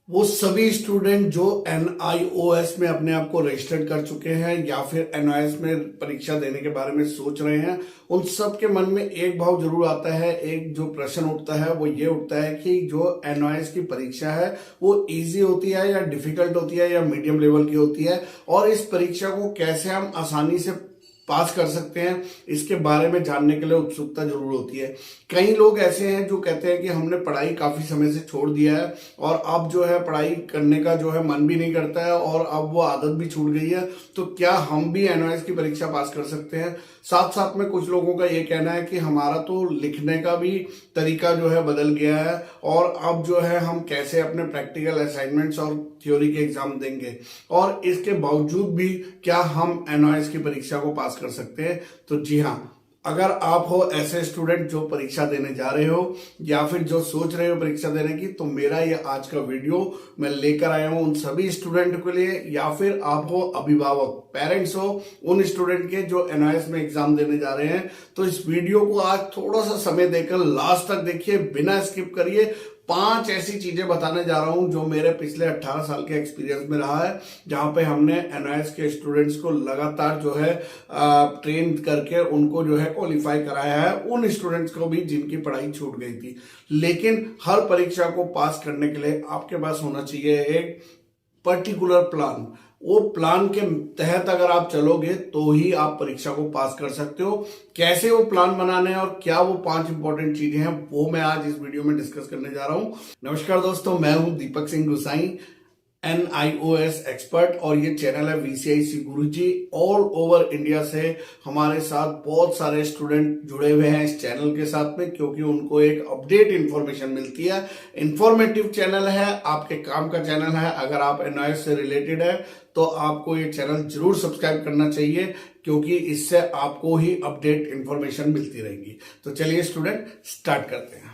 वो सभी स्टूडेंट जो NIOS में अपने आप को रजिस्टर्ड कर चुके हैं या फिर NIOS में परीक्षा देने के बारे में सोच रहे हैं, उन सब के मन में एक भाव जरूर आता है। एक जो प्रश्न उठता है वो ये उठता है कि जो NIOS की परीक्षा है वो इजी होती है या डिफिकल्ट होती है या मीडियम लेवल की होती है, और इस परीक्षा को कैसे हम आसानी से पास कर सकते हैं, इसके बारे में जानने के लिए उत्सुकता जरूर होती है। कई लोग ऐसे हैं जो कहते हैं कि हमने पढ़ाई काफी समय से छोड़ दिया है और अब जो है पढ़ाई करने का जो है मन भी नहीं करता है और अब वो आदत भी छूट गई है, तो क्या हम भी NIOS की परीक्षा पास कर सकते हैं। साथ साथ में कुछ लोगों का ये कहना है कि हमारा तो लिखने का भी तरीका जो है बदल गया है और अब जो है हम कैसे अपने प्रैक्टिकल असाइनमेंट्स और थ्योरी के एग्जाम देंगे, और इसके बावजूद भी क्या हम NIOS की परीक्षा को पास कर सकते हैं। तो जी हाँ, अगर आप हो ऐसे स्टूडेंट जो परीक्षा देने जा रहे हो या फिर जो सोच रहे हो परीक्षा देने की, तो मेरा ये आज का वीडियो मैं लेकर आया हूं उन सभी स्टूडेंट के लिए, या फिर आप हो अभिभावक, पेरेंट्स हो उन स्टूडेंट के जो NIOS में एग्जाम देने जा रहे हैं। तो इस वीडियो को आज थोड़ा सा समय देकर लास्ट तक देखिए, बिना स्किप करिए। 5 ऐसी चीजें बताने जा रहा हूं जो मेरे पिछले 18 साल के एक्सपीरियंस में रहा है, जहां पे हमने NIOS के स्टूडेंट्स को लगातार जो है ट्रेन करके उनको जो है क्वालिफाई कराया है, उन स्टूडेंट्स को भी जिनकी पढ़ाई छूट गई थी। लेकिन हर परीक्षा को पास करने के लिए आपके पास होना चाहिए एक पर्टिकुलर प्लान। वो प्लान के तहत अगर आप चलोगे तो ही आप परीक्षा को पास कर सकते हो। कैसे वो प्लान बनाने हैं और क्या वो 5 इंपॉर्टेंट चीजें हैं, वो मैं आज इस वीडियो में डिस्कस करने जा रहा हूं। नमस्कार दोस्तों, मैं हूं दीपक सिंह गुसाई, NIOS एक्सपर्ट, और ये चैनल है VCIC गुरुजी। ऑल ओवर इंडिया से हमारे साथ बहुत सारे स्टूडेंट जुड़े हुए हैं इस चैनल के साथ में, क्योंकि उनको एक अपडेट इंफॉर्मेशन मिलती है। इंफॉर्मेटिव चैनल है, आपके काम का चैनल है। अगर आप NIOS से रिलेटेड है तो आपको ये चैनल जरूर सब्सक्राइब करना चाहिए, क्योंकि इससे आपको ही अपडेट इंफॉर्मेशन मिलती रहेगी। तो चलिए स्टूडेंट, स्टार्ट करते हैं।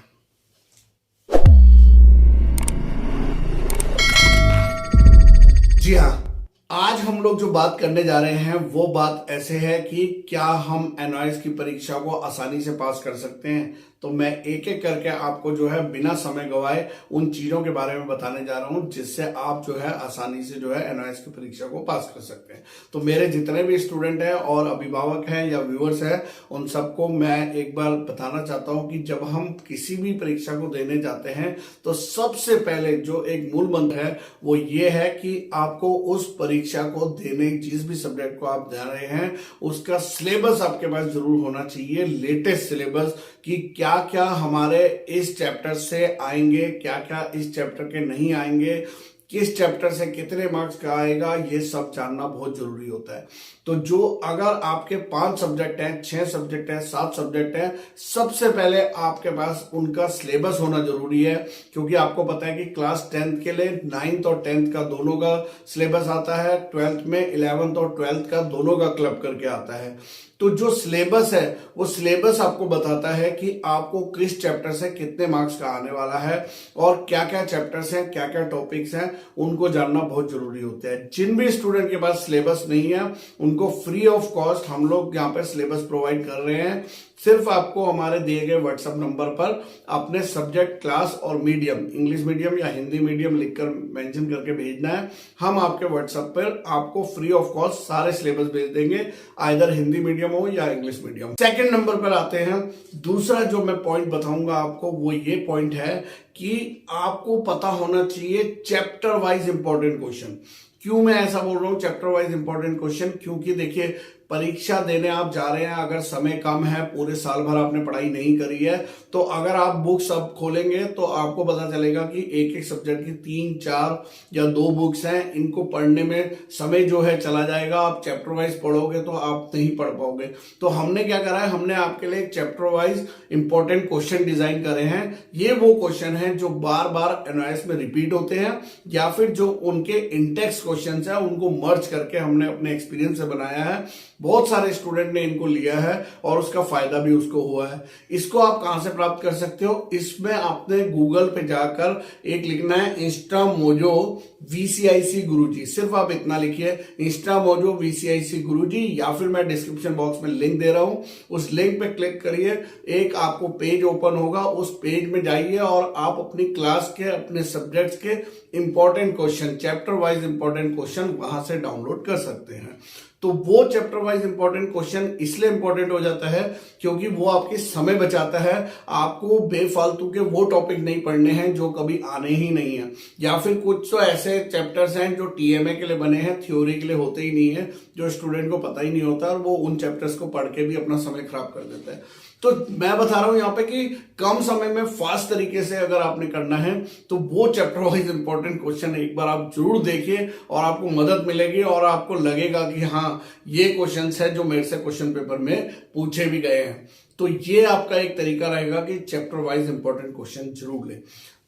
जी हाँ, आज हम लोग जो बात करने जा रहे हैं वो बात ऐसे है कि क्या हम NIOS की परीक्षा को आसानी से पास कर सकते हैं। तो मैं एक एक करके आपको जो है बिना समय गवाए उन चीजों के बारे में बताने जा रहा हूं, जिससे आप जो है आसानी से जो है NIOS की परीक्षा को पास कर सकते हैं। तो मेरे जितने भी स्टूडेंट हैं और अभिभावक हैं या व्यूअर्स हैं, उन सबको मैं एक बार बताना चाहता हूं कि जब हम किसी भी परीक्षा को देने जाते हैं तो सबसे पहले जो एक मूल मंत्र है वो ये है कि आपको उस परीक्षा को देने, जिस भी सब्जेक्ट को आप दे रहे हैं, उसका सिलेबस आपके पास जरूर होना चाहिए, लेटेस्ट सिलेबस, कि क्या क्या हमारे इस चैप्टर से आएंगे, क्या क्या इस चैप्टर के नहीं आएंगे, किस चैप्टर से कितने मार्क्स का आएगा, ये सब जानना बहुत जरूरी होता है। तो जो अगर आपके 5 सब्जेक्ट हैं, 6 सब्जेक्ट हैं, 7 सब्जेक्ट हैं, सबसे पहले आपके पास उनका सिलेबस होना जरूरी है, क्योंकि आपको पता है कि क्लास 10th के लिए 9th और 10th का दोनों का सिलेबस आता है, 12th में 11th और 12th का दोनों का क्लब करके आता है। तो जो सिलेबस है वो सिलेबस आपको बताता है कि आपको किस चैप्टर से कितने मार्क्स का आने वाला है, और क्या क्या चैप्टर्स हैं, क्या क्या टॉपिक्स हैं, उनको जानना बहुत जरूरी होता है। जिन भी स्टूडेंट के पास सिलेबस नहीं है उनको फ्री ऑफ कॉस्ट हम लोग यहाँ पर सिलेबस प्रोवाइड कर रहे हैं। सिर्फ आपको हमारे दिए गए व्हाट्सएप नंबर पर अपने सब्जेक्ट, क्लास और मीडियम, इंग्लिश मीडियम या हिंदी मीडियम लिखकर मेंशन करके भेजना है। हम आपके व्हाट्सएप पर आपको फ्री ऑफ कॉस्ट सारे सिलेबस भेज देंगे, आइदर हिंदी मीडियम हो या इंग्लिश मीडियम। सेकंड नंबर पर आते हैं। दूसरा जो मैं पॉइंट बताऊंगा आपको वो ये पॉइंट है कि आपको पता होना चाहिए चैप्टर वाइज इंपॉर्टेंट क्वेश्चन। क्यों मैं ऐसा बोल रहा हूं चैप्टर वाइज इंपॉर्टेंट क्वेश्चन? क्योंकि देखिए, परीक्षा देने आप जा रहे हैं, अगर समय कम है, पूरे साल भर आपने पढ़ाई नहीं करी है, तो अगर आप बुक्स अब खोलेंगे तो आपको पता चलेगा कि एक एक सब्जेक्ट की 3, 4 या 2 बुक्स हैं। इनको पढ़ने में समय जो है चला जाएगा। आप चैप्टर वाइज पढ़ोगे तो आप नहीं पढ़ पाओगे। तो हमने क्या करा है, हमने आपके लिए एक chapter wise important question design करे हैं। ये वो क्वेश्चन हैं जो बार बार NIOS में रिपीट होते हैं, या फिर जो उनके इंटेक्स क्वेश्चन है उनको मर्ज करके हमने अपने एक्सपीरियंस से बनाया है। बहुत सारे स्टूडेंट ने इनको लिया है और उसका फायदा भी उसको हुआ है। इसको आप कहां से प्राप्त कर सकते हो? इसमें आपने गूगल पे जाकर एक लिखना है इंस्टामोजो वीसीआईसी गुरुजी, सिर्फ आप इतना लिखिए इंस्टामोजो वीसीआईसी गुरुजी, या फिर मैं डिस्क्रिप्शन बॉक्स में लिंक दे रहा हूं, उस लिंक पे क्लिक करिए, एक आपको पेज ओपन होगा, उस पेज में जाइए और आप अपनी क्लास के अपने सब्जेक्ट्स के important question, chapter wise important question वहां से डाउनलोड कर सकते हैं। तो वो चैप्टर वाइज इंपॉर्टेंट क्वेश्चन इसलिए इंपॉर्टेंट हो जाता है क्योंकि वो आपके समय बचाता है। आपको बेफालतू के वो टॉपिक नहीं पढ़ने हैं जो कभी आने ही नहीं है, या फिर कुछ तो ऐसे चैप्टर्स हैं जो टीएमए के लिए बने हैं, थ्योरी के लिए होते ही नहीं है, जो स्टूडेंट को पता ही नहीं होता और वो उन चैप्टर्स को पढ़ के भी अपना समय खराब कर देता है। तो मैं बता रहा हूं यहां पे कि कम समय में फास्ट तरीके से अगर आपने करना है तो वो चैप्टर वाइज इंपॉर्टेंट क्वेश्चन एक बार आप जरूर देखिए और आपको मदद मिलेगी और आपको लगेगा कि हाँ, ये क्वेश्चंस है जो मेरे से क्वेश्चन पेपर में पूछे भी गए हैं। तो ये आपका एक तरीका रहेगा कि चैप्टर वाइज इंपॉर्टेंट क्वेश्चन जरूर ले।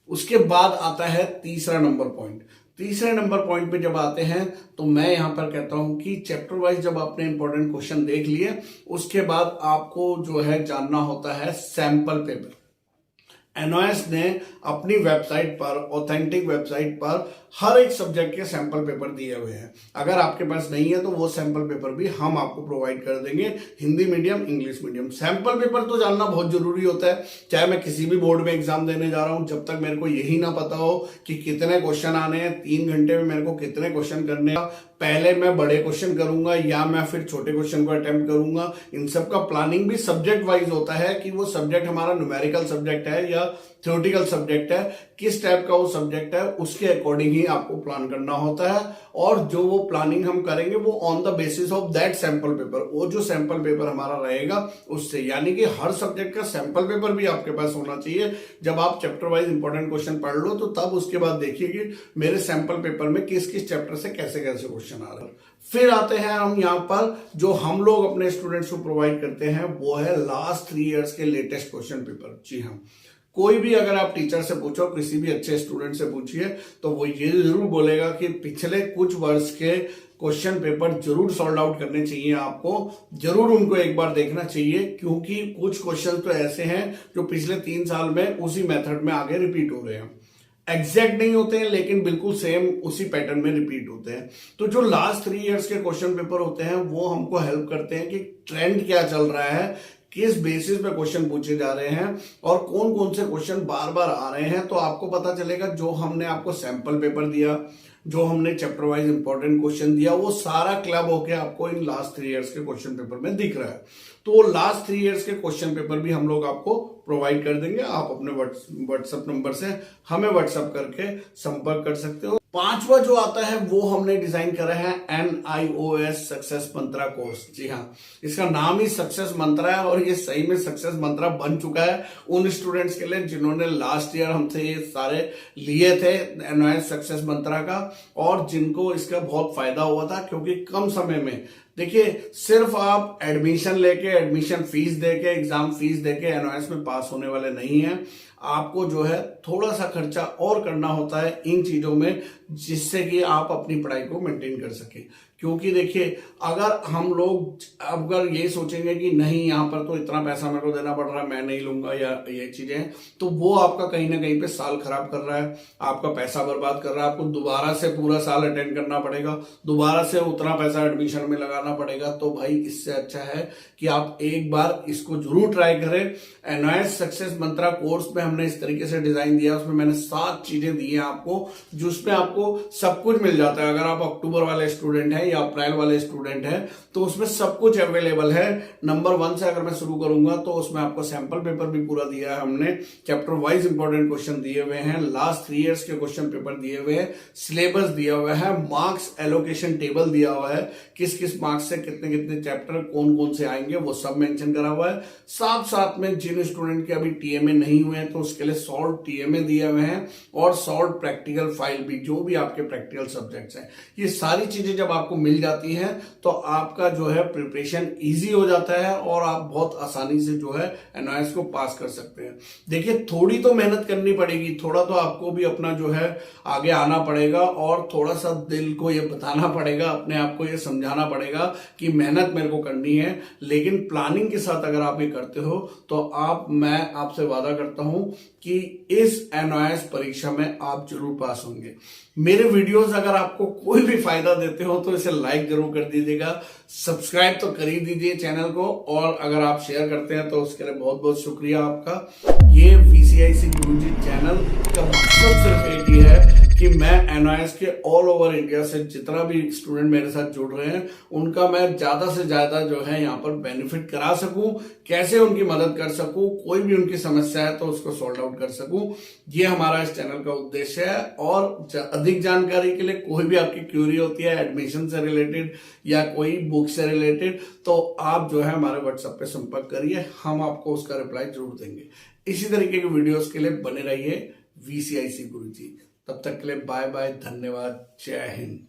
उसके बाद आता है तीसरा नंबर पॉइंट। तीसरे नंबर पॉइंट पे जब आते हैं तो मैं यहां पर कहता हूं कि चैप्टर वाइज जब आपने इंपॉर्टेंट क्वेश्चन देख लिए, उसके बाद आपको जो है जानना होता है सैंपल पेपर। एनओएस ने अपनी वेबसाइट पर, ऑथेंटिक वेबसाइट पर हर एक सब्जेक्ट के सैंपल पेपर दिए हुए हैं। अगर आपके पास नहीं है तो वो सैंपल पेपर भी हम आपको प्रोवाइड कर देंगे, Hindi medium, English medium. Sample paper तो जानना बहुत जरूरी होता है, चाहे मैं किसी भी बोर्ड में एग्जाम देने जा रहा हूं, जब तक मेरे को यही ना पता हो कि कितने क्वेश्चन आने हैं, 3 घंटे में मेरे को कितने क्वेश्चन करने हैं, पहले मैं बड़े क्वेश्चन करूंगा या मैं फिर छोटे क्वेश्चन को अटेम्प्ट करूंगा, इन सब का प्लानिंग भी सब्जेक्ट वाइज होता है कि वो सब्जेक्ट हमारा न्यूमेरिकल सब्जेक्ट है या थ्योरेटिकल सब्जेक्ट है, किस टाइप का वो सब्जेक्ट है, उसके अकॉर्डिंग ही आपको प्लान करना होता है। और जो वो प्लानिंग हम करेंगे वो on the basis of that sample paper, वो जो सैंपल पेपर हमारा रहेगा उससे, यानी कि हर सब्जेक्ट का सैंपल पेपर भी आपके पास होना चाहिए। जब आप चैप्टर वाइज इंपॉर्टेंट क्वेश्चन पढ़ लो तो तब उसके बाद देखिए कि मेरे सैंपल पेपर में किस किस चैप्टर से कैसे कैसे क्वेश्चन आ रहे हैं। फिर आते हैं हम यहाँ पर, जो हम लोग अपने स्टूडेंट्स को प्रोवाइड करते हैं वो है लास्ट 3 इयर्स के लेटेस्ट क्वेश्चन पेपर। जी हाँ, कोई भी अगर आप टीचर से पूछो, किसी भी अच्छे स्टूडेंट से पूछिए, तो वो ये जरूर बोलेगा कि पिछले कुछ वर्ष के क्वेश्चन पेपर जरूर सॉल्व आउट करने चाहिए, आपको जरूर उनको एक बार देखना चाहिए, क्योंकि कुछ क्वेश्चन तो ऐसे हैं जो पिछले 3 साल में उसी मेथड में आगे रिपीट हो रहे हैं। एग्जैक्ट नहीं होते हैं लेकिन बिल्कुल सेम उसी पैटर्न में रिपीट होते हैं। तो जो लास्ट 3 इयर्स के क्वेश्चन पेपर होते हैं वो हमको हेल्प करते हैं कि ट्रेंड क्या चल रहा है, किस बेसिस पे क्वेश्चन पूछे जा रहे हैं और कौन कौन से क्वेश्चन बार बार आ रहे हैं। तो आपको पता चलेगा जो हमने आपको सैंपल पेपर दिया, जो हमने चैप्टर वाइज इंपॉर्टेंट क्वेश्चन दिया, वो सारा क्लब होके आपको इन लास्ट 3 इयर्स के क्वेश्चन पेपर में दिख रहा है। तो लास्ट 3 इयर्स के क्वेश्चन पेपर भी हम लोग आपको प्रोवाइड कर देंगे। आप अपने व्हाट्सएप नंबर से हमें व्हाट्सएप करके संपर्क कर सकते हो। 5वां जो आता है वो हमने डिजाइन करा है NIOS सक्सेस मंत्रा कोर्स। जी हाँ, इसका नाम ही सक्सेस मंत्रा है और ये सही में सक्सेस मंत्रा बन चुका है उन स्टूडेंट्स के लिए जिन्होंने लास्ट ईयर हमसे ये सारे लिए थे NIOS सक्सेस मंत्रा का, और जिनको इसका बहुत फायदा हुआ था। क्योंकि कम समय में, देखिए, सिर्फ आप एडमिशन लेके, एडमिशन फीस देके, एग्जाम फीस देके NIOS में पास होने वाले नहीं हैं। आपको जो है थोड़ा सा खर्चा और करना होता है इन चीजों में, जिससे कि आप अपनी पढ़ाई को मेंटेन कर सके। क्योंकि देखिए, अगर हम लोग अगर ये सोचेंगे कि नहीं यहाँ पर तो इतना पैसा मेरे को देना पड़ रहा है, मैं नहीं लूंगा, या ये चीजें, तो वो आपका कहीं ना कहीं पे साल खराब कर रहा है, आपका पैसा बर्बाद कर रहा है। आपको दोबारा से पूरा साल अटेंड करना पड़ेगा, दोबारा से उतना पैसा एडमिशन में लगाना पड़ेगा। तो भाई इससे अच्छा है कि आप एक बार इसको जरूर ट्राई करें। NIOS सक्सेस मंत्रा कोर्स में हमने इस तरीके से डिजाइन दिया, उसमें मैंने 7 चीजें दी हैं आपको, जिसमें आपको सब कुछ मिल जाता है। अगर आप अक्टूबर वाले स्टूडेंट हैं या अप्रैल वाले स्टूडेंट हैं तो उसमें सब कुछ अवेलेबल है। नंबर 1 से अगर मैं शुरू करूंगा तो उसमें आपको सैंपल पेपर भी पूरा दिया है हमने, चैप्टर वाइज इंपॉर्टेंट क्वेश्चन दिए हुए हैं, लास्ट 3 इयर्स के क्वेश्चन पेपर दिए हुए हैं, सिलेबस दिया हुआ है, मार्क्स एलोकेशन टेबल दिया हुआ है, किस किस मार्क्स से कितने कितने चैप्टर कौन कौन से आएंगे वो सब मेंशन करा हुआ है। साथ साथ में जिन स्टूडेंट के अभी TMA नहीं हुए हैं तो उसके लिए सॉल्व टीएमए दिए हुए हैं और सॉल्व प्रैक्टिकल फाइल भी, जो भी आपके प्रैक्टिकल सब्जेक्ट्स हैं। ये सारी चीजें जब आपको मिल जाती हैं तो आपका जो है प्रिपरेशन इजी हो जाता है और आप बहुत आसानी से जो है एनओएस को पास कर सकते हैं। देखिए, थोड़ी तो मेहनत करनी पड़ेगी, थोड़ा तो आपको भी अपना जो है आगे आना पड़ेगा और थोड़ा सा दिल को ये बताना पड़ेगा, अपने आप को ये समझाना पड़ेगा कि मेहनत मेरे को करनी है। लेकिन प्लानिंग के साथ अगर आप ये करते हो तो मैं आपसे वादा करता हूं कि इस एनओएस परीक्षा में आप जरूर पास होंगे। मेरे वीडियोस अगर आपको कोई भी फायदा देते हो तो इसे लाइक जरूर कर दीजिएगा, सब्सक्राइब तो कर ही दीजिए चैनल को, और अगर आप शेयर करते हैं तो उसके लिए बहुत बहुत शुक्रिया आपका। ये वीसीआईसी गुरुजी चैनल का मकसद सिर्फ एक ही है कि मैं एनओएस के ऑल ओवर इंडिया से जितना भी स्टूडेंट मेरे साथ जुड़ रहे हैं उनका मैं ज्यादा से ज्यादा जो है यहाँ पर बेनिफिट करा सकूं, कैसे उनकी मदद कर सकूं, कोई भी उनकी समस्या है तो उसको सॉल्व आउट कर सकूं। ये हमारा इस चैनल का उद्देश्य है। और अधिक जानकारी के लिए कोई भी आपकी क्यूरी होती है एडमिशन से रिलेटेड या कोई बुक से रिलेटेड, तो आप जो है हमारे व्हाट्सएप पे संपर्क करिए, हम आपको उसका रिप्लाई जरूर देंगे। इसी तरीके के वीडियोस के लिए बने रहिए वीसीआईसी गुरुजी। तब तक के लिए बाय बाय, धन्यवाद, जय हिंद।